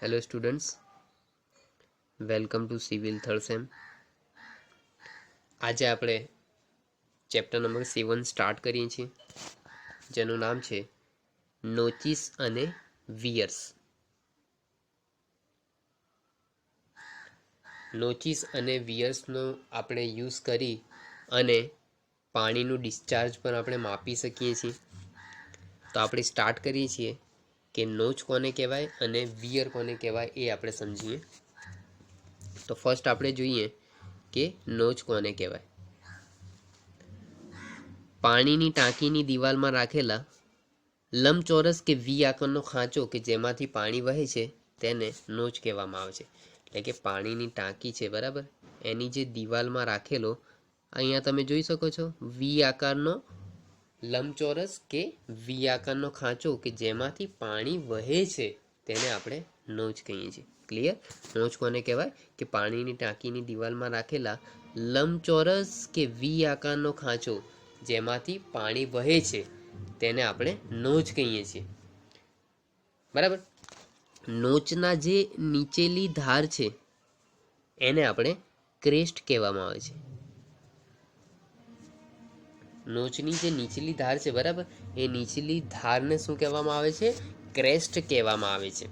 Hello students, welcome to civil third sem. આજે આપણે chapter number 7 start કરીએ છીએ, જેનું નામ છે નોચિસ અને વિયર્સ. નોચિસ અને વિયર્સનો આપણે યુઝ કરી અને પાણીનું ડિસ્ચાર્જ પણ આપણે માપી શકીએ છીએ. તો આપણે સ્ટાર્ટ કરીએ છીએ કે નોચ કોને કહેવાય અને વિયર કોને કહેવાય એ આપણે સમજીએ. તો ફર્સ્ટ આપણે જોઈએ કે નોચ કોને કહેવાય. પાણીની ટાંકીની દિવાલમાં રાખેલા લંબચોરસ કે વી આકારનો ખાંચો કે જેમાંથી પાણી વહે છે તેને નોચ કહેવામાં આવે છે. એટલે કે પાણીની ટાંકી છે, બરાબર, એની જે દિવાલમાં રાખેલો, અહીંયા તમે જોઈ શકો છો વી આકારનો લંબચોરસ કે વી આકારનો ખાંચો કે જેમાંથી પાણી વહે છે તેને આપણે નોચ કહીએ છીએ. ક્લિયર? નોચ કોને કહેવાય કે પાણીની ટાંકીની દિવાલમાં રાખેલા લંબચોરસ કે વી આકારનો ખાંચો જેમાંથી પાણી વહે છે તેને આપણે નોચ કહીએ છીએ, બરાબર. નોચના જે નીચેલી ધાર છે એને આપણે ક્રેસ્ટ કહેવામાં આવે છે. નોચની જે નીચલી ધાર છે, બરાબર, એ નીચલી ધારને શું કહેવામાં આવે છે? ક્રેસ્ટ કહેવામાં આવે છે.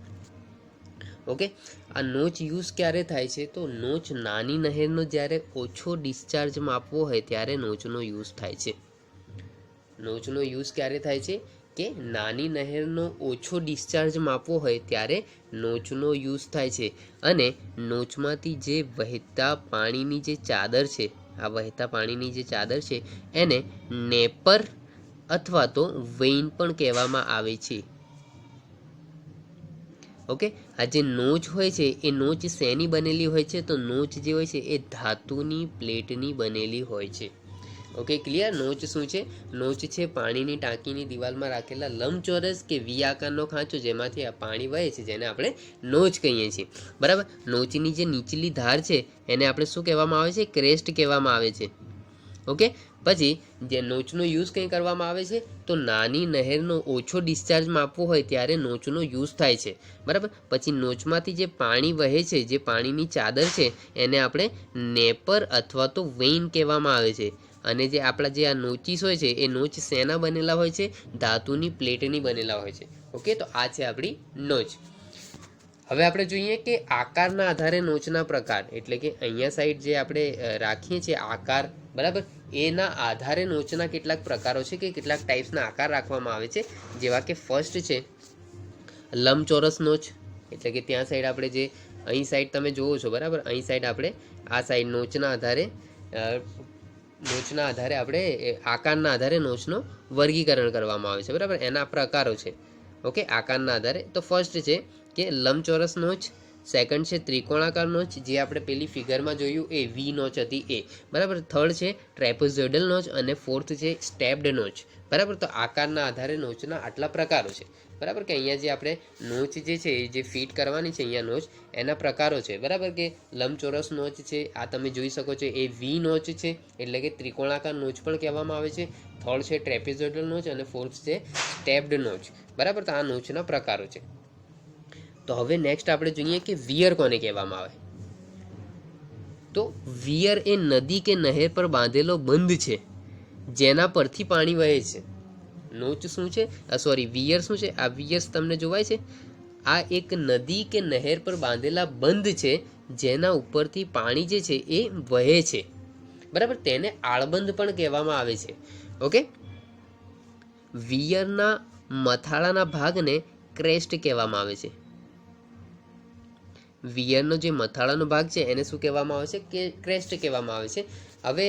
ઓકે. આ નોચ યુઝ ક્યારે થાય છે? તો નોચ નાની નહેરનો જ્યારે ઓછો ડિસ્ચાર્જ માપવો હોય ત્યારે નોચનો યુઝ થાય છે. નોચનો યુઝ ક્યારે થાય છે? કે નાની નહેરનો ઓછો ડિસ્ચાર્જ માપવો હોય ત્યારે નોચનો યુઝ થાય છે. અને નોચમાંથી જે વહેતા પાણીની જે ચાદર છે, આ વહેતા પાણીની જે ચાદર છે એને નેપર અથવા તો વેઇન પણ કહેવામાં આવે છે. ઓકે. આ જે નોચ હોય છે એ નોચ શેની બનેલી હોય છે? તો નોચ જે હોય છે એ ધાતુની પ્લેટની બનેલી હોય છે. Okay, clear? નોચ શું છે? નોચ છે પાણીની ટાંકીની દિવાલમાં રાખેલા લંબચોરસ કે વી આકારનો ખાંચો જેમાંથી આ પાણી વહે છે જેને આપણે નોચ કહીએ છીએ, બરાબર. નોચની જે નીચલી ધાર છે એને આપણે શું કહેવામાં આવે છે? ક્રેસ્ટ કહેવામાં આવે છે. ઓકે. પછી જે નોચનો યુઝ કંઈ કરવામાં આવે છે? તો નાની નહેરનો ઓછો ડિસ્ચાર્જ માપવો હોય ત્યારે નોચનો યુઝ થાય છે, બરાબર. પછી નોચમાંથી જે પાણી વહે છે, જે પાણીની ચાદર છે, એને આપણે નેપર અથવા તો વેઇન કહેવામાં આવે છે. અને જે આપણા જે આ નોચિસ હોય છે એ નોચ શેના બનેલા હોય છે? ધાતુની પ્લેટની બનેલા હોય છે. ઓકે. તો આ છે આપણી નોચ. હવે આપણે જોઈએ કે આકારના આધારે નોચના પ્રકાર, એટલે કે અહીંયા સાઈડ જે આપણે રાખીએ છીએ આકાર, બરાબર, એના આધારે નોચના કેટલાક પ્રકારો છે કે કેટલાક ટાઈપ્સના આકાર રાખવામાં આવે છે. જેવા કે ફર્સ્ટ છે લંબચોરસ નોચ, એટલે કે ત્યાં સાઈડ આપણે જે અહીં સાઈડ તમે જોવો છો, બરાબર, અહીં સાઈડ આપણે આ સાઈડ નોચના આધારે આપણે આકારના આધારે નોચનો વર્ગીકરણ કરવામાં આવે છે, બરાબર. એના પ્રકારો છે. ઓકે. આકારના આધારે તો ફર્સ્ટ છે કે લંબચોરસ નોચ, સેકન્ડ છે ત્રિકોણાકાર નોચ, જે આપણે પેલી ફિગરમાં જોયું એ વી નોચ હતી એ, બરાબર. થર્ડ છે ટ્રેપેઝોઇડલ નોચ અને ફોર્થ છે સ્ટેપ્ડ નોચ, બરાબર. તો આકારના આધારે નોચના આટલા પ્રકારો છે, બરાબર. કે અહીંયા જે આપણે નોચ જે છે જે ફિટ કરવાની છે અહીંયા નોચ, એના પ્રકારો છે, બરાબર. કે લંબચોરસ નોચ છે, આ તમે જોઈ શકો છો એ વી નોચ છે, એટલે કે ત્રિકોણાકાર નોચ પણ કહેવામાં આવે છે. થર્ડ છે ટ્રેપેઝોઇડલ નોચ અને ફોર્થ છે સ્ટેપ્ડ નોચ, બરાબર. તો આ નોચના પ્રકારો છે. તો હવે નેક્સ્ટ આપણે જોઈએ કે વિયર કોને કહેવામાં આવે. તો વિયર એ નદી કે નહેર પર બાંધેલો બંધ છે જેના પરથી પાણી વહે છે. નોચ શું છે? વિયર શું છે? આ વિયર્સ તમને જોવાય છે? આ એક નદી કે નહેર પર બાંધેલા બંધ છે જેના ઉપરથી પાણી જે છે એ વહે છે, બરાબર. તેને આળબંધ પણ કહેવામાં આવે છે. ઓકે. વિયરના મથાળાના ભાગને ક્રેસ્ટ કહેવામાં આવે છે. વિયરનો જે મથાળાનો ભાગ છે એને શું કહેવામાં આવે છે? કે ક્રેસ્ટ કહેવામાં આવે છે. હવે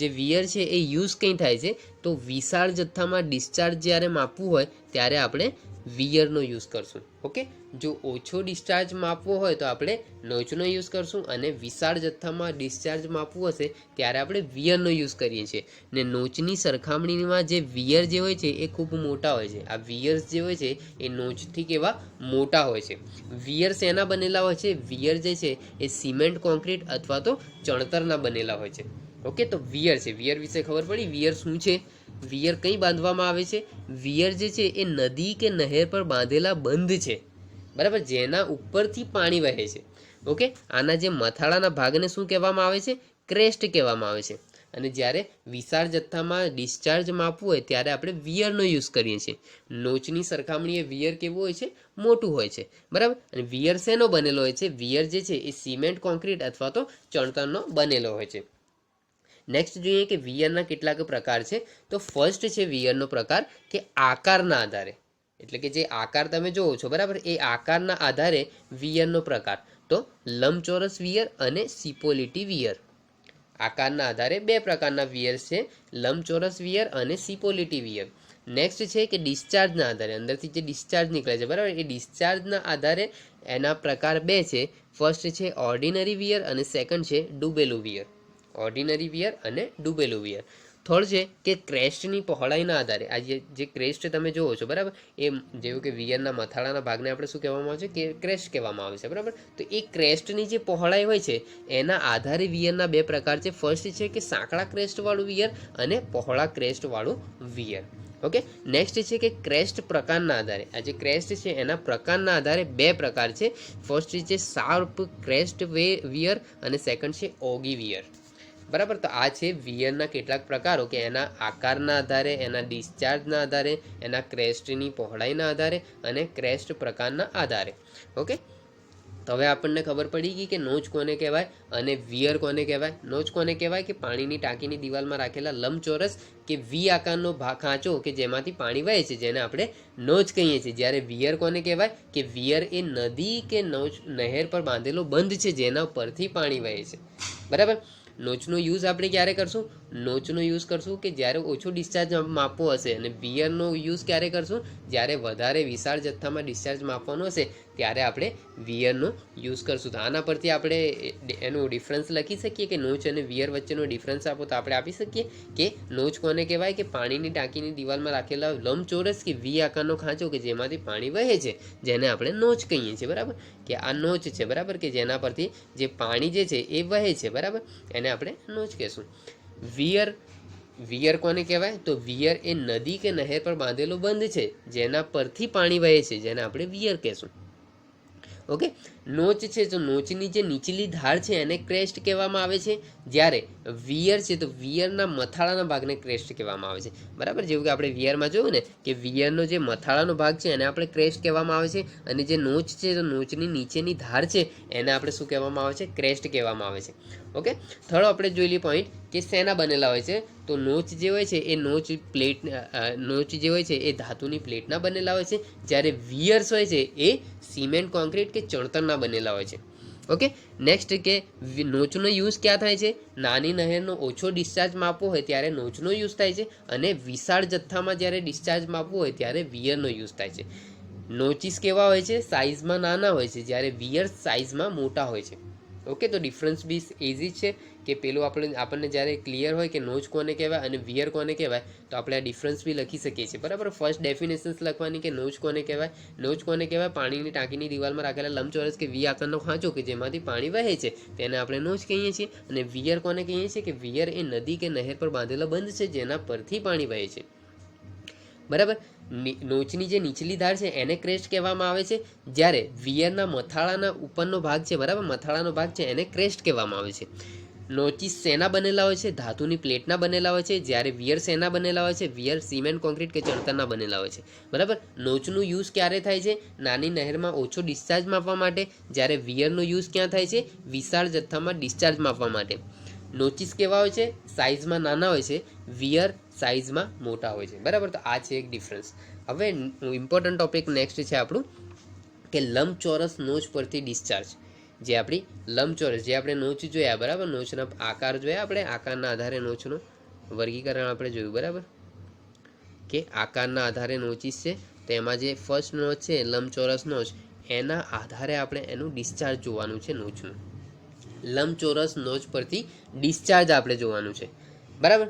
જે વિયર છે એ યુઝ કંઈ થાય છે? તો વિશાળ જથ્થામાં ડિસ્ચાર્જ જ્યારે માપવું હોય ત્યારે આપણે વિયરનો યુઝ કરશું. ઓકે. જો ઓછો ડિસ્ચાર્જ માપવો હોય તો આપણે નોચનો યુઝ કરશું, અને વિશાળ જથ્થામાં ડિસ્ચાર્જ માપવું હશે ત્યારે આપણે વિયરનો યુઝ કરીએ છીએ. ને નોચની સરખામણીમાં જે વિયર જે હોય છે એ ખૂબ મોટા હોય છે. આ વિયર્સ જે હોય છે એ નોચથી કેવા મોટા હોય છે. વિયર શેના બનેલા હોય છે? વિયર જે છે એ સિમેન્ટ, કોન્ક્રીટ અથવા તો ચણતરના બનેલા હોય છે. ઓકે. તો વિયર છે, વિયર વિશે ખબર પડી. વિયર શું છે? વિયર કઈ બાંધવામાં આવે છે? વિયર જે છે એ નદી કે નહેર પર બાંધેલા બંધ છે બરાબર, જેના ઉપરથી પાણી વહે છે. ઓકે, આના જે મથાળાના ભાગને શું કહેવામાં આવે છે? ક્રેસ્ટ કહેવામાં આવે છે. અને જ્યારે વિશાળ જથ્થામાં ડિસ્ચાર્જ માપવું હોય ત્યારે આપણે વિયરનો યુઝ કરીએ છીએ. નોચની સરખામણીએ વિયર કેવું હોય છે? મોટું હોય છે. બરાબર, અને વિયર શેનો બનેલો હોય છે? વિયર જે છે એ સિમેન્ટ, કોન્ક્રીટ અથવા તો ચણતરનો બનેલો હોય છે. નેક્સ્ટ જોઈએ કે વિયરના કેટલાક પ્રકાર છે. તો ફર્સ્ટ છે વિયરનો પ્રકાર કે આકારના આધારે, એટલે કે જે આકાર તમે જોવો છો, બરાબર, એ આકારના આધારે વિયરનો પ્રકાર. તો લંબચોરસ વિયર અને સિપોલિટી વિયર. આકારના આધારે બે પ્રકારના વિયર છે, લંબચોરસ વિયર અને સિપોલિટી વિયર. નેક્સ્ટ છે કે ડિસ્ચાર્જના આધારે, અંદરથી જે ડિસ્ચાર્જ નીકળે છે, બરાબર, એ ડિસ્ચાર્જના આધારે એના પ્રકાર બે છે. ફર્સ્ટ છે ઓર્ડિનરી વિયર અને સેકન્ડ છે ડૂબેલું વિયર. ઓર્ડિનરી વિયર અને ડૂબેલું વિયર. થર્ડ છે કે ક્રેસ્ટની પહોળાઈના આધારે, આ જે ક્રેસ્ટ તમે જોવો છો, બરાબર, એ જેવું કે વિયરના મથાળાના ભાગને આપણે શું કહેવામાં આવે છે? કે ક્રેસ્ટ કહેવામાં આવે છે. બરાબર, તો એ ક્રેસ્ટની જે પહોળાઈ હોય છે એના આધારે વિયરના બે પ્રકાર છે. ફર્સ્ટ છે કે સાંકડા ક્રેસ્ટવાળું વિયર અને પહોળા ક્રેસ્ટવાળું વિયર. ઓકે, નેક્સ્ટ છે કે ક્રેસ્ટ પ્રકારના આધારે, આ જે ક્રેસ્ટ છે એના પ્રકારના આધારે બે પ્રકાર છે. ફર્સ્ટ છે શાર્પ ક્રેસ્ટ વિયર અને સેકન્ડ છે ઓગી વિયર. બરાબર, તો આ છે વિયરના કેટલાક પ્રકારો કે એના આકારના આધારે, એના ડિસ્ચાર્જના આધારે, એના ક્રેસ્ટની પહોળાઈના આધારે અને ક્રેસ્ટ પ્રકારના આધારે. ઓકે, તો હવે આપણને ખબર પડી ગઈ કે નોચ કોને કહેવાય અને વિયર કોને કહેવાય. નોચ કોને કહેવાય? કે પાણીની ટાંકીની દિવાલમાં રાખેલા લંબચોરસ કે વી આકારનો ખાંચો કે જેમાંથી પાણી વહે છે, જેને આપણે નોચ કહીએ છીએ. જ્યારે વિયર કોને કહેવાય? કે વિયર એ નદી કે નહેર પર બાંધેલો બંધ છે જેના પરથી પાણી વહે છે. બરાબર, નોચનો યુઝ આપણે ક્યારે કરશું? નોચનો યુઝ કરશું કે જ્યારે ઓછો ડિસ્ચાર્જ માપવો હશે. અને વિયરનો યુઝ ક્યારે કરશું? જ્યારે વધારે વિશાળ જથ્થામાં ડિસ્ચાર્જ માપવાનો હશે ત્યારે આપણે વિયરનો યુઝ કરશું. તો આના પરથી આપણે એનો ડિફરન્સ લખી શકીએ કે નોચ અને વિયર વચ્ચેનો ડિફરન્સ આપો તો આપણે આપી શકીએ કે નોચ કોને કહેવાય? કે પાણીની ટાંકીની દિવાલમાં રાખેલા લંબચોરસ કે વી આકારનો ખાંચો કે જેમાંથી પાણી વહે છે, જેને આપણે નોચ કહીએ છીએ. બરાબર, કે આ નોચ છે. બરાબર, કે જેના પરથી જે પાણી જે છે એ વહે છે. બરાબર, એને આપણે નોચ કહેશું. વિયર કોને કહેવાય? તો વિયર એ નદી કે નહેર પર બાંધેલો બંધ છે જેના પરથી પાણી વહે છે, જેને આપણે વિયર કહેશું. ઓકે, નોચ છે તો નોચની જે નીચલી ધાર છે એને ક્રેસ્ટ કહેવામાં આવે છે. જ્યારે વિયર છે તો વિયરના મથાળાના ભાગને ક્રેસ્ટ કહેવામાં આવે છે. બરાબર, જેવું કે આપણે વિયરમાં જોયું ને કે વિયરનો જે મથાળાનો ભાગ છે એને આપણે ક્રેસ્ટ કહેવામાં આવે છે. અને જે નોચ છે તો નોચની નીચેની ધાર છે એને આપણે શું કહેવામાં આવે છે? ક્રેસ્ટ કહેવામાં આવે છે. ઓકે, થર્ડ આપણે જોઈ લઈએ પોઈન્ટ કે શેના બનેલા હોય છે. તો નોચ જે હોય છે એ નોચ જે હોય છે એ ધાતુની પ્લેટના બનેલા હોય છે. જ્યારે વિયર્સ હોય છે એ સિમેન્ટ, કોન્ક્રીટ કે ચણતરના બનેલા હોય છે. ઓકે, નેક્સ્ટ કે નોચનો યુઝ ક્યાં થાય છે? નાની નહેરનો ઓછો ડિસ્ચાર્જ માપવો હોય ત્યારે નોચનો યુઝ થાય છે. અને વિશાળ જથ્થામાં જ્યારે ડિસ્ચાર્જ માપવું હોય ત્યારે વિયરનો યુઝ થાય છે. નોચિસ કેવા હોય છે? સાઇઝમાં નાના હોય છે, જ્યારે વિયર્સ સાઇઝમાં મોટા હોય છે. ઓકે, તો ડિફરન્સ બી ઇઝી છે કે પેલું આપણને જ્યારે ક્લિયર હોય કે નોચ કોને કહેવાય અને વિયર કોને કહેવાય તો આપણે આ ડિફરન્સ બી લખી શકીએ છીએ. બરાબર, ફર્સ્ટ ડેફિનેશન્સ લખવાની કે નોચ કોને કહેવાય. નોચ કોને કહેવાય? પાણીની ટાંકીની દિવાલમાં રાખેલા લંબચોરસ કે વી આકારનો ખાંચો કે જેમાંથી પાણી વહે છે તેને આપણે નોચ કહીએ છીએ. અને વિયર કોને કહીએ છીએ? કે વિયર એ નદી કે નહેર પર બાંધેલા બંધ છે જેના પરથી પાણી વહે છે. બરાબર, નોચની જે નીચલી ધાર છે એને ક્રેસ્ટ કહેવામાં આવે છે. જ્યારે વિયરના મથાળાના ઉપરનો ભાગ છે, બરાબર, મથાળાનો ભાગ છે એને ક્રેસ્ટ કહેવામાં આવે છે. નોચિસ શેના બનેલા હોય છે? ધાતુની પ્લેટના બનેલા હોય છે. જ્યારે વિયર શેના બનેલા હોય છે? વિયર સિમેન્ટ, કોન્ક્રીટ કે ચણતરના બનેલા હોય છે. બરાબર, નોચનું યુઝ ક્યારે થાય છે? નાની નહેરમાં ઓછો ડિસ્ચાર્જ માપવા માટે. જ્યારે વિયરનો યુઝ ક્યાં થાય છે? વિશાળ જથ્થામાં ડિસ્ચાર્જ માપવા માટે. નોચિસ કેવા હોય છે? સાઇઝમાં નાના હોય છે. વિયર સાઇઝમાં મોટા હોય છે. બરાબર, તો આ છે એક ડિફરન્સ. હવે ઇમ્પોર્ટન્ટ ટોપિક નેક્સ્ટ છે આપણું કે લંબચોરસ નોચ પરથી ડિસ્ચાર્જ. જે આપણી લંબચોરસ, જે આપણે નોચ જોયા, બરાબર, નોચના આકાર જોયા, આપણે આકારના આધારે નોચનું વર્ગીકરણ આપણે જોયું. બરાબર, કે આકારના આધારે નોચિસ છે. તો એમાં જે ફર્સ્ટ નોચ છે લંબચોરસ નોચ, એના આધારે આપણે એનું ડિસ્ચાર્જ જોવાનું છે. નોચનું લંબચોરસ નોચ પરથી ડિસ્ચાર્જ આપણે જોવાનું છે. બરાબર,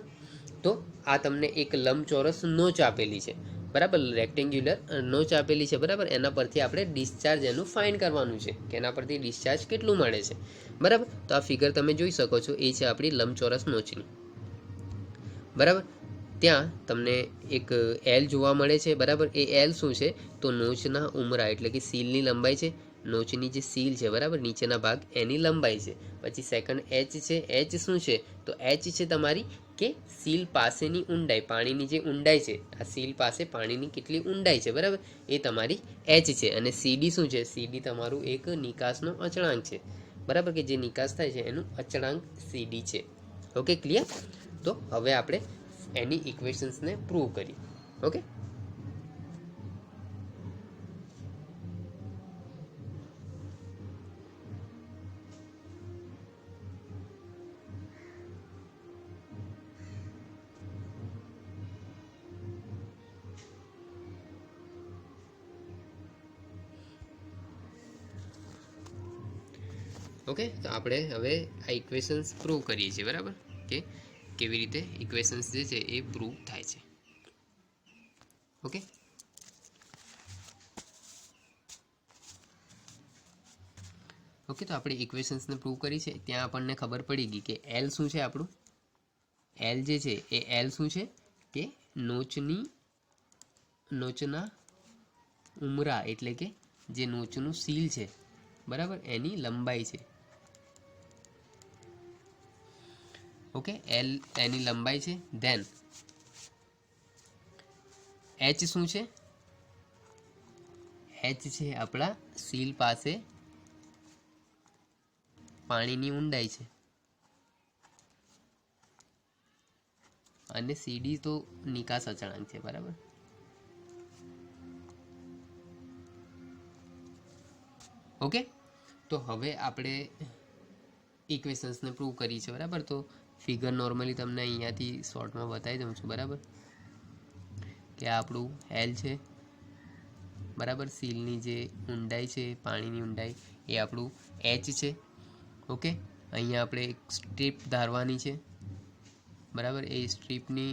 તો આ તમને એક લંબચોરસ નોચ આપેલી છે. બરાબર, રેક્ટેન્ગ્યુલર નોચ આપેલી છે. બરાબર, એના પરથી આપણે ડિસ્ચાર્જ એનું ફાઇન્ડ કરવાનું છે કે એના પરથી ડિસ્ચાર્જ કેટલું મળે છે. બરાબર, તો આ ફિગર તમે જોઈ શકો છો, એ છે આપણી લંબચોરસ નોચની. બરાબર, ત્યાં તમને એક એલ જોવા મળે છે, બરાબર. એ એલ શું છે? તો નોચના ઉમરા એટલે કે સીલની લંબાઈ છે. નોચની જે સીલ છે, બરાબર, નીચેના ભાગ એની લંબાઈ છે. પછી સેકન્ડ એચ છે. એચ શું છે? તો એચ છે તમારી કે સીલ પાસેની ઊંડાઈ, પાણીની જે ઊંડાઈ છે, આ સીલ પાસે પાણીની કેટલી ઊંડાઈ છે, બરાબર, એ તમારી એચ છે. અને સીડી શું છે? સીડી તમારું એક નિકાસનો અચળાંક છે, બરાબર, કે જે નિકાસ થાય છે એનું અચળાંક સીડી છે. Okay, clear? તો હવે આપણે એની ઇક્વેશન્સને પ્રૂવ કરી. Okay, okay. તો આપણે હવે આ ઇક્વેશન્સ પ્રૂવ કરીએ છીએ, બરાબર, કે કેવી રીતે ઇક્વેશન્સ જે છે એ પ્રૂવ થાય છે. Okay, okay. તો આપણે ઇક્વેશન્સને પ્રૂવ કરી છે. ત્યાં આપણને ખબર પડી ગઈ કે એલ શું છે આપણું. એલ જે છે એ એલ શું છે કે નોચના ઉમરા એટલે કે જે નોચનું સીલ છે, બરાબર, એની લંબાઈ છે. ઓકે, એલ એની લંબાઈ છે. ધેન એચ શું છે? એચ છે આપણા સીલ પાસે પાણીની ઊંડાઈ છે. અને સીડી તો નિકાસ અચળાંક છે, બરાબર. ઓકે, તો હવે આપણે ઇક્વેશન્સને પ્રૂવ કરી છે, બરાબર. તો ફિગર નોર્મલી તમને અહીંયાથી શોર્ટમાં બતાવી દઉં છું, બરાબર, કે આ આપણું એલ છે, બરાબર. સીલની જે ઊંડાઈ છે, પાણીની ઊંડાઈ, એ આપણું એચ છે. ઓકે, અહીંયા આપણે એક સ્ટ્રીપ ધારવાની છે, બરાબર. એ સ્ટ્રીપની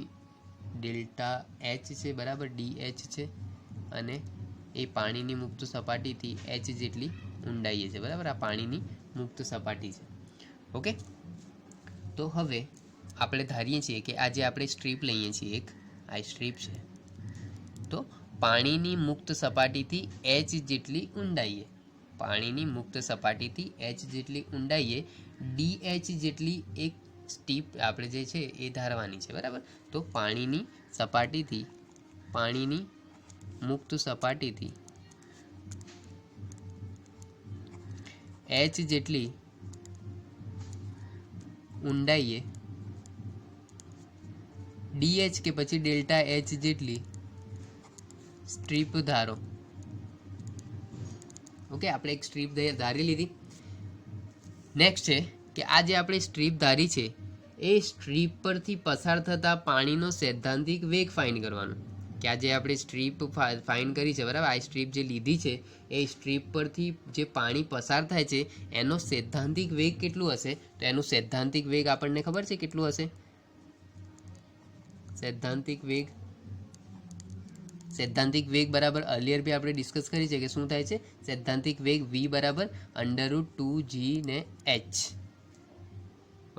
ડેલ્ટા એચ છે, બરાબર, ડી એચ છે. અને એ પાણીની મુક્ત સપાટીથી એચ જેટલી ઊંડાઈએ છે, બરાબર. આ પાણીની મુક્ત સપાટી છે. ઓકે, તો હવે આપણે ધારીએ છીએ કે આ જે આપણે સ્ટ્રીપ લઈએ છીએ, એક આ સ્ટ્રીપ છે, તો પાણીની મુક્ત સપાટીથી એચ જેટલી ઊંડાઈએ, પાણીની મુક્ત સપાટીથી એચ જેટલી ઊંડાઈએ ડી એચ જેટલી એક સ્ટીપ આપણે જે છે એ ધારવાની છે, બરાબર. તો પાણીની મુક્ત સપાટીથી એચ જેટલી ઊંડાઈએ ડીએચ કે પછી ડેલ્ટા એચ જેટલી સ્ટ્રીપ ધારો. ઓકે, આપણે એક સ્ટ્રીપ ધારી લીધી. નેક્સ્ટ છે કે આ જે આપણે સ્ટ્રીપ ધારી છે એ સ્ટ્રીપ પરથી પસાર થતા પાણીનો સૈદ્ધાંતિક વેગ ફાઇન્ડ કરવાનો. કે આ જે આપણે સ્ટ્રીપ ફાઇન્ડ કરી છે, બરાબર, આ સ્ટ્રીપ જે લીધી છે એ સ્ટ્રીપ પરથી જે પાણી પસાર થાય છે એનો સૈદ્ધાંતિક વેગ કેટલું હશે? તો એનું સૈદ્ધાંતિક વેગ આપણને ખબર છે કેટલું હશે? સૈદ્ધાંતિક વેગ બરાબર અર્લિયર બી આપણે ડિસ્કસ કરી છે કે શું થાય છે? સૈદ્ધાંતિક વેગ v બરાબર √2g ને h.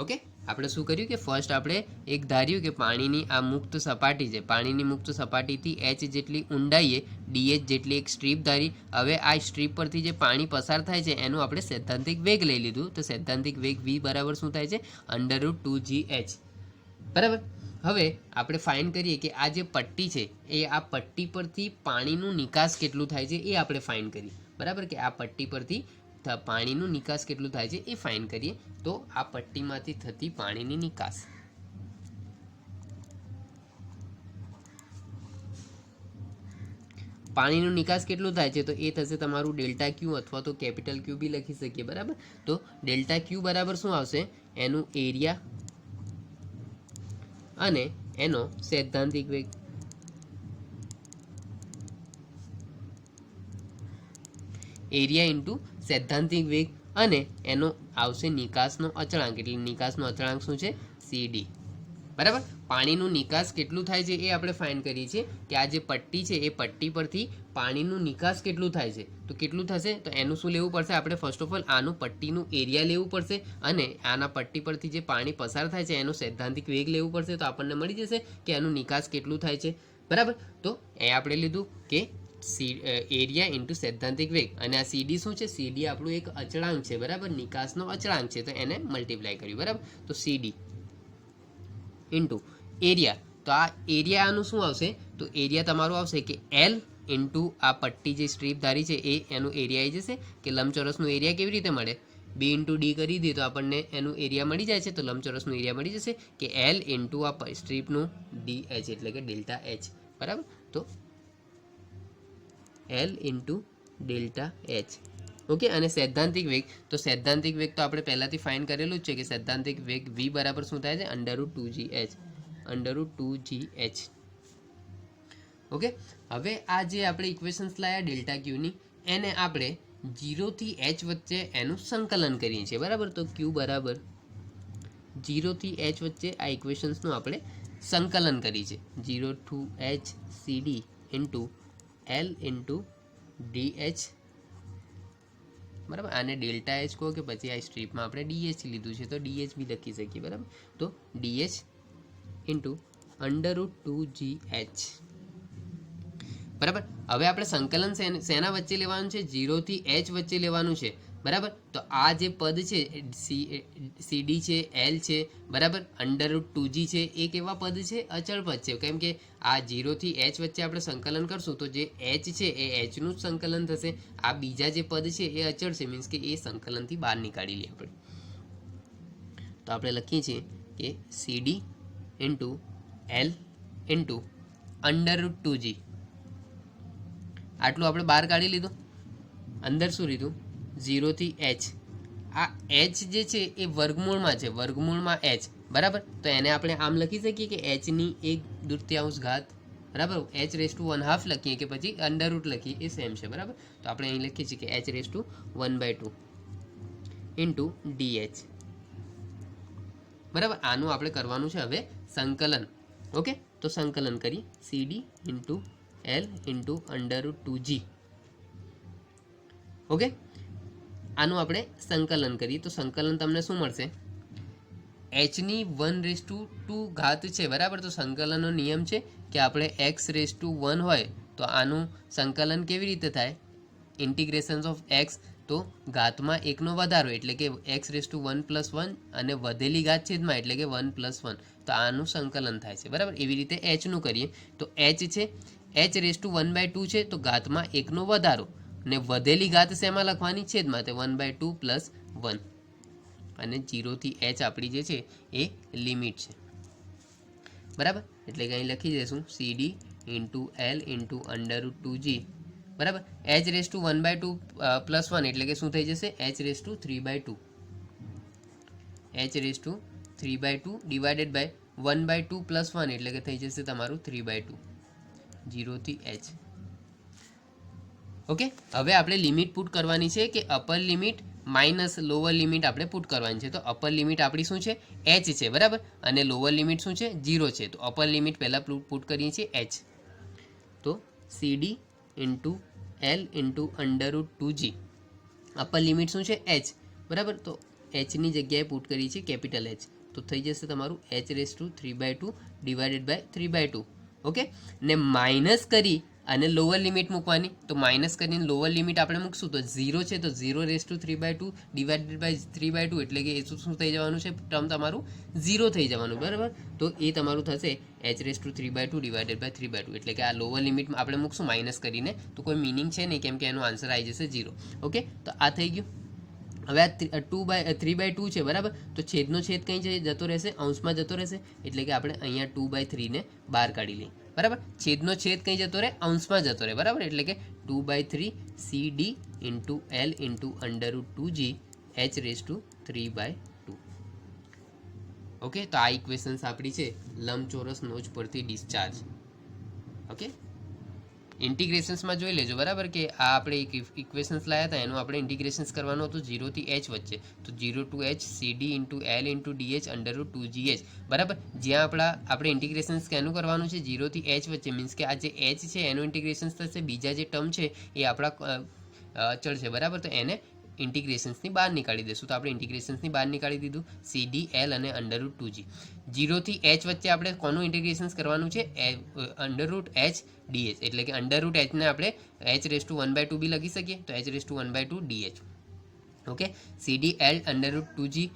ઓકે, આપણે શું કર્યું કે ફર્સ્ટ આપણે એક ધાર્યું કે પાણીની આ મુક્ત સપાટી છે, પાણીની મુક્ત સપાટીથી એચ જેટલી ઊંડાઈએ ડીએચ જેટલી એક સ્ટ્રીપ ધારી. હવે આ સ્ટ્રીપ પરથી જે પાણી પસાર થાય છે એનું આપણે સૈદ્ધાંતિક વેગ લઈ લીધું. તો સૈદ્ધાંતિક વેગ v બરાબર શું થાય છે? √2gh, બરાબર. હવે આપણે ફાઇન્ડ કરીએ કે આ જે પટ્ટી છે એ આ પટ્ટી પરથી પાણીનું નિકાસ કેટલું થાય છે એ આપણે ફાઇન્ડ કરીએ, બરાબર. કે આ પટ્ટી પરથી પાણીનું નિકાસ કેટલું થાય છે એ ફાઇન્ડ કરીએ. તો આ પટ્ટીમાંથી થતી પાણીની નિકાસ, પાણીનું નિકાસ કેટલું થાય છે? તો એ થશે તમારું ડેલ્ટા ક્યુ અથવા તો કેપિટલ ક્યુ બી લખી શકીએ, બરાબર. તો ડેલ્ટા ક્યુ બરાબર શું આવશે? એનું એરિયા અને એનો સૈદ્ધાંતિક વેગ. એરિયા ઇન્ટુ સૈદ્ધાંતિક વેગ અને એનો આવશે નિકાસનો અચળાંક. એટલે નિકાસનો અચળાંક શું છે? સીડી. બરાબર. પાણીનું નિકાસ કેટલું થાય છે એ આપણે ફાઇન્ડ કરીએ છીએ કે આ જે પટ્ટી છે એ પટ્ટી પરથી પાણીનું નિકાસ કેટલું થાય છે. તો કેટલું થશે, તો એનું શું લેવું પડશે આપણે? ફર્સ્ટ ઓફ ઓલ આનું પટ્ટીનું એરિયા લેવું પડશે અને આના પટ્ટી પરથી જે પાણી પસાર થાય છે એનું સૈદ્ધાંતિક વેગ લેવું પડશે. તો આપણને મળી જશે કે એનું નિકાસ કેટલું થાય છે. બરાબર. તો એ આપણે લીધું કે એરિયા ઇન્ટુ સૈદ્ધાંતિક વેગ, અને આ સીડી શું છે? સીડી આપણું એક અચળાંક છે. બરાબર, નિકાસનો અચળાંક છે, તો એને મલ્ટીપ્લાય કર્યું. બરાબર, તો સીડી ઇન્ટુ એરિયા. તો આ એરિયા આનું શું આવશે? તો એરિયા તમારું આવશે કે એલ ઇન્ટુ આ પટ્ટી જે સ્ટ્રીપ ધારી છે એ એનું એરિયા આવી જશે. કે લંબચોરસનું એરિયા કેવી રીતે મળે? બી ઇન્ટુ ડી કરી દઈએ તો આપણને એનું એરિયા મળી જાય છે. તો લંબચોરસનું એરિયા મળી જશે કે એલ ઇન્ટુ આ સ્ટ્રીપનું ડી એચ એટલે કે ડેલ્ટા એચ. બરાબર, તો L into delta H. Okay. અને સૈદ્ધાંતિક વેગ, તો સૈદ્ધાંતિક વેગ તો આપણે પહેલાંથી ફાઇન કરેલું જ છે કે સૈદ્ધાંતિક વેગ વી બરાબર શું થાય છે? √2gh. √2gh. ઓકે. હવે આ જે આપણે ઇક્વેશન્સ લાયા ડેલ્ટા ક્યુની, એને આપણે 0 થી h વચ્ચે એનું સંકલન કરીએ છીએ. બરાબર, તો ક્યુ બરાબર 0 થી h વચ્ચે આ ઇક્વેશન્સનું આપણે સંકલન કરીએ છીએ. 0 to h cd into L into DH. બરાબર, આને ડેલ્ટા એચ કહો કે પછી આ સ્ટ્રીપમાં આપણે ડીએચ લીધું છે તો ડીએચ બી લખી શકીએ. બરાબર, તો ડીએચ ઇન્ટુ √2gh. બરાબર. હવે આપણે સંકલન શેના વચ્ચે લેવાનું છે? 0 થી h વચ્ચે લેવાનું છે. બરાબર, તો આ જે પદ છે સીડી છે, એલ છે, બરાબર, √2g છે, એ કેવા પદ છે? અચળ પદ છે. કેમ કે આ 0 થી h વચ્ચે આપણે સંકલન કરશું તો જે h છે એ hનું જ સંકલન થશે. આ બીજા જે પદ છે એ અચળ છે, મીન્સ કે એ સંકલનથી બહાર નીકાળી લઈએ આપણે. તો આપણે લખીએ છીએ કે સીડી ઇન્ટુ એલ ઇન્ટુ √2g. આટલું આપણે બહાર કાઢી લીધું. અંદર શું લીધું? 0 થી h. આ h જે છે એ વર્ગમૂળમાં છે, વર્ગમૂળમાં h. બરાબર, તો એને આપણે આમ લખી શકીએ કે h ની 1/2 ઘાત. બરાબર, h⁻1/2 લખીએ કે પછી અંડર રૂટ લખીએ, એ સેમ છે. બરાબર, તો આપણે અહીં લખીએ છીએ કે h⁻1/2 ઇન્ટુ ડીએચ. બરાબર, આનું આપણે કરવાનું છે હવે સંકલન. ઓકે, તો સંકલન કરી CD into L into √2g. Okay, આનું આપણે સંકલન કરીએ તો સંકલન તમને શું મળશે? h ની 1/2 ઘાત છે. બરાબર, તો સંકલનનો નિયમ છે કે આપણે x⁻1 હોય તો આનું સંકલન કેવી રીતે થાય? ઇન્ટિગ્રેશન ઓફ x, તો ઘાતમાં 1નો વધારો એટલે કે x⁻1 + 1 અને વધેલી ઘાત છેદમાં એટલે કે 1 + 1, તો આનું સંકલન થાય છે. બરાબર, એવી રીતે hનું કરીએ તો h છે h⁻1/2 છે, તો ઘાતમાં 1નો વધારો ને વધેલી ઘાત શેમાં લખવાની? છેદમાં, તે 1/2 + 1. અને 0 થી h આપણી જે છે એ લિમિટ છે. બરાબર, એટલે કે અહીં લખી દઈશું સીડી ઇન્ટુ એલ ઇન્ટુ √2g. બરાબર, h⁻1/2 + 1 એટલે કે શું થઈ જશે? h⁻3/2. h⁻3/2 ડિવાઇડેડ બાય 1/2 + 1 એટલે કે થઈ જશે તમારું 3/2. 0 થી h. ઓકે, હવે આપણે લિમિટ પુટ કરવાની છે કે upper limit minus lower limit આપણે પુટ કરવાની છે. તો અપર લિમિટ આપણી શું છે? h છે. બરાબર, અને લોઅર લિમિટ શું છે? 0 છે. તો અપર લિમિટ પહેલાં પુટ કરીએ છીએ h. તો CD into L into √2g. Upper limit શું છે? h. બરાબર, તો hની જગ્યાએ પુટ કરીએ છીએ કેપિટલ H. તો થઈ જશે તમારું h⁻3/2 ડિવાઇડેડ બાય 3/2. ઓકે, ને માઇનસ કરી અને લોઅર લિમિટ મૂકવાની. તો માઇનસ કરીને લોઅર લિમિટ આપણે મૂકશું તો 0 છે, તો 0⁻3/2 ડિવાઇડેડ બાય 3/2 એટલે કે એ શું થઈ જવાનું છે? ટર્મ તમારું 0 થઈ જવાનું. બરાબર, તો એ તમારું થશે h⁻3/2 ડિવાઇડેડ બાય 3/2 એટલે કે આ લોઅર લિમિટ આપણે મૂકશું માઇનસ કરીને, તો કોઈ મિનિંગ છે નહીં, કેમ કે એનો આન્સર આવી જશે 0. ઓકે, તો આ થઈ ગયું. હવે આ 3/2 છે. બરાબર, તો છેદનો છેદ કંઈ જતો રહેશે? અંશમાં જતો રહેશે, એટલે કે આપણે અહીંયા 2/3 ને બહાર કાઢી લઈએ. બરાબર, છેદનો છેદ કંઈ જતો રહે? અંશમાં જતો રહે. બરાબર, એટલે કે 2/3 CD into L into √2g h⁻3/2. Okay, તો આ ઇક્વેશન્સ આપણી છે લંબચોરસ નોચ પરથી ડિસ્ચાર્જ. ઓકે. ઇન્ટિગ્રેશન્સમાં જોઈ લેજો બરાબર કે આ આપણે એક ઇક્વેશન્સ લાવ્યા હતા એનું આપણે ઇન્ટિગ્રેશન્સ કરવાનું હતું 0 થી h વચ્ચે, તો 0 to h CD into L into DH under root 2GH બરાબર. જ્યાં આપણે ઇન્ટિગ્રેશન્સ કેનું કરવાનું છે 0 થી h વચ્ચે, મીન્સ કે આ જે h છે એનું ઇન્ટિગ્રેશન્સ થશે, બીજા જે ટર્મ છે એ આપણા અચળ છે બરાબર, તો એને ઇન્ટિગ્રેશન્સની બહાર નીકાળી દઈશું. તો આપણે ઇન્ટિગ્રેશન્સની બહાર નીકાળી દીધું CD L અને અંડરરૂટ 2G. 0 થી h વચ્ચે આપણે કોનું ઇન્ટિગ્રેશન્સ કરવાનું છે અંડરરૂટ h DH, એટલે કે અંડરરૂટ h ને આપણે h⁻1/2 બી લખી શકીએ, તો h⁻1/2 DH. Okay, CD L under root 2G.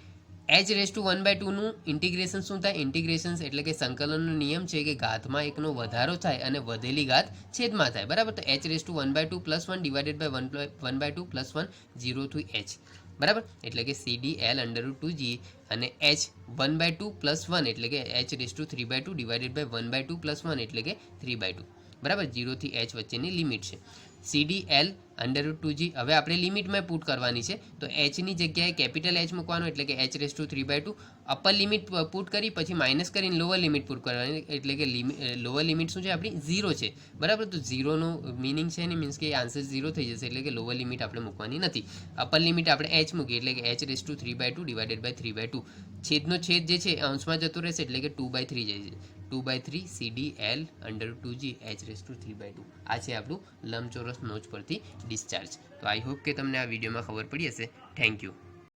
h⁻1/2 નું ઇન્ટિગ્રેશન શું થાય? ઇન્ટિગ્રેશન એટલે કે સંકલનનો નિયમ છે કે ઘાતમાં એકનો વધારો થાય અને વધેલી ઘાત છેદમાં થાય બરાબર. તો h⁻1/2 + 1 ડિવાઇડેડ બાય 1/2 + 1 0 થી h બરાબર, એટલે કે CD L અંડરરૂટ 2G અને h 1/2 + 1 એટલે કે h⁻3/2 ડિવાઇડેડ બાય 1/2 + 1 એટલે કે 3/2 બરાબર. 0 થી h વચ્ચેની લિમિટ છે CD L અંડરરૂટ 2G. હવે આપણે લિમિટમાં પુટ કરવાની છે, તો hની જગ્યાએ કેપિટલ H મૂકવાનું, એટલે કે h⁻3/2 અપર લિમિટ પુટ કરી પછી માઇનસ કરીને લોઅર લિમિટ પુટ કરવાની, એટલે કે લોઅર લિમિટ શું છે આપણી 0 છે બરાબર. તો 0નો મિનિંગ છે ને, મીન્સ કે આન્સર 0 થઈ જશે, એટલે કે લોઅર લિમિટ આપણે મૂકવાની નથી. અપર લિમિટ આપણે h મૂકી, એટલે કે h⁻3/2 ડિવાઇડેડ બાય 3/2. છેદનો છેદ જે છે અંશમાં જતો રહેશે, એટલે કે 2/3 જાય છે. 2/3 CD L under root 2G h⁻3/2. આ છે આપણું લંબચોરસ નોચ પરથી ડિસ્ચાર્જ. તો આઈ હોપ કે તમને આ વિડીયોમાં ખબર પડી હશે. Thank you.